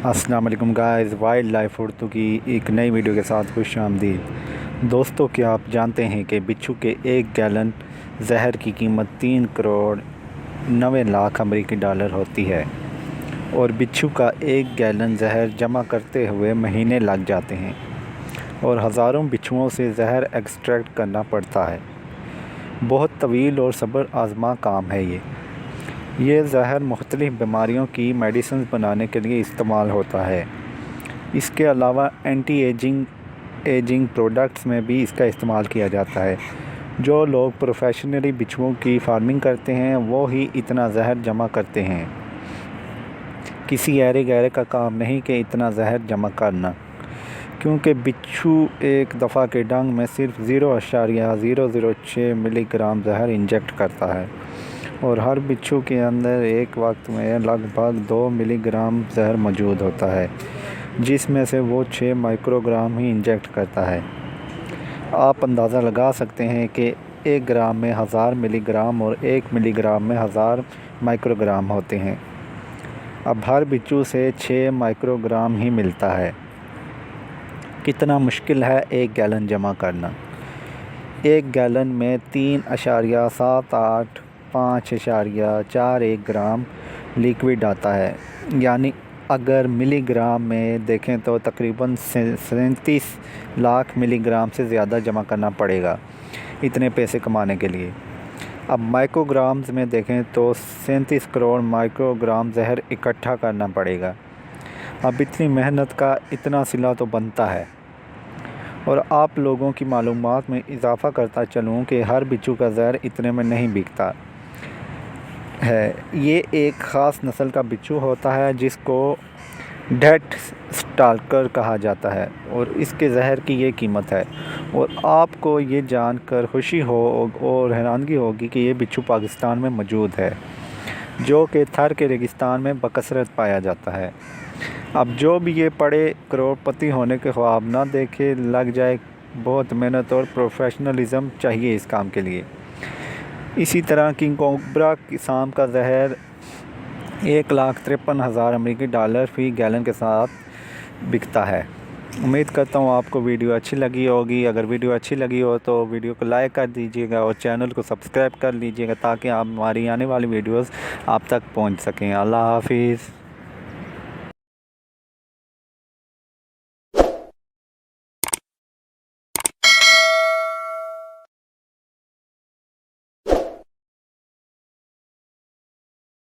السلام علیکم guys, wild life Urdu کی ایک نئی ویڈیو کے ساتھ خوش آمدید۔ دوستو، کیا آپ جانتے ہیں کہ بچھو کے 1 گیلن زہر کی قیمت 3 کروڑ 90 لاکھ امریکی ڈالر ہوتی ہے، اور بچھو کا 1 گیلن زہر جمع کرتے ہوئے مہینے لگ جاتے ہیں اور ہزاروں بچھوؤں سے زہر ایکسٹریکٹ کرنا پڑتا ہے۔ بہت طویل اور صبر آزما کام ہے یہ زہر مختلف بیماریوں کی میڈیسنز بنانے کے لیے استعمال ہوتا ہے۔ اس کے علاوہ اینٹی ایجنگ پروڈکٹس میں بھی اس کا استعمال کیا جاتا ہے۔ جو لوگ پروفیشنلی بچھوؤں کی فارمنگ کرتے ہیں وہ ہی اتنا زہر جمع کرتے ہیں۔ کسی ایرے گیرے کا کام نہیں کہ اتنا زہر جمع کرنا، کیونکہ بچھو ایک دفعہ کے ڈنگ میں صرف 0.006 ملی گرام زہر انجیکٹ کرتا ہے، اور ہر بچھو کے اندر ایک وقت میں لگ بھگ 2 ملی گرام زہر موجود ہوتا ہے، جس میں سے وہ 6 مائکرو گرام ہی انجیکٹ کرتا ہے۔ آپ اندازہ لگا سکتے ہیں کہ 1 گرام میں 1000 ملی گرام اور 1 ملی گرام میں 1000 مائکرو گرام ہوتے ہیں۔ اب ہر بچھو سے 6 مائکرو گرام ہی ملتا ہے۔ کتنا مشکل ہے 1 گیلن جمع کرنا۔ 1 گیلن میں 3.78 5.41 گرام لیکوڈ آتا ہے، یعنی اگر ملی گرام میں دیکھیں تو تقریباً 37 لاکھ ملی گرام سے زیادہ جمع کرنا پڑے گا اتنے پیسے کمانے کے لیے۔ اب مائکرو گرامز میں دیکھیں تو 37 کروڑ مائکرو گرام زہر اکٹھا کرنا پڑے گا۔ اب اتنی محنت کا اتنا صلہ تو بنتا ہے۔ اور آپ لوگوں کی معلومات میں اضافہ کرتا چلوں کہ ہر بچھو کا زہر اتنے میں نہیں بکتا ہے۔ یہ ایک خاص نسل کا بچھو ہوتا ہے جس کو ڈیتھ سٹالکر کہا جاتا ہے، اور اس کے زہر کی یہ قیمت ہے۔ اور آپ کو یہ جان کر خوشی ہو اور حیرانگی ہوگی کہ یہ بچھو پاکستان میں موجود ہے، جو کہ تھر کے ریگستان میں بکثرت پایا جاتا ہے۔ اب جو بھی یہ پڑھے کروڑ پتی ہونے کے خواب نہ دیکھے، لگ جائے، بہت محنت اور پروفیشنلزم چاہیے اس کام کے لیے۔ اسی طرح کنگ کوبرا سام کا زہر 1,53,000 امریکی ڈالر فی گیلن کے ساتھ بکتا ہے۔ امید کرتا ہوں آپ کو ویڈیو اچھی لگی ہوگی۔ اگر ویڈیو اچھی لگی ہو تو ویڈیو کو لائک کر دیجیے گا اور چینل کو سبسکرائب کر لیجیے گا، تاکہ آپ ہماری آنے والی ویڈیوز آپ تک پہنچ سکیں۔ اللہ حافظ۔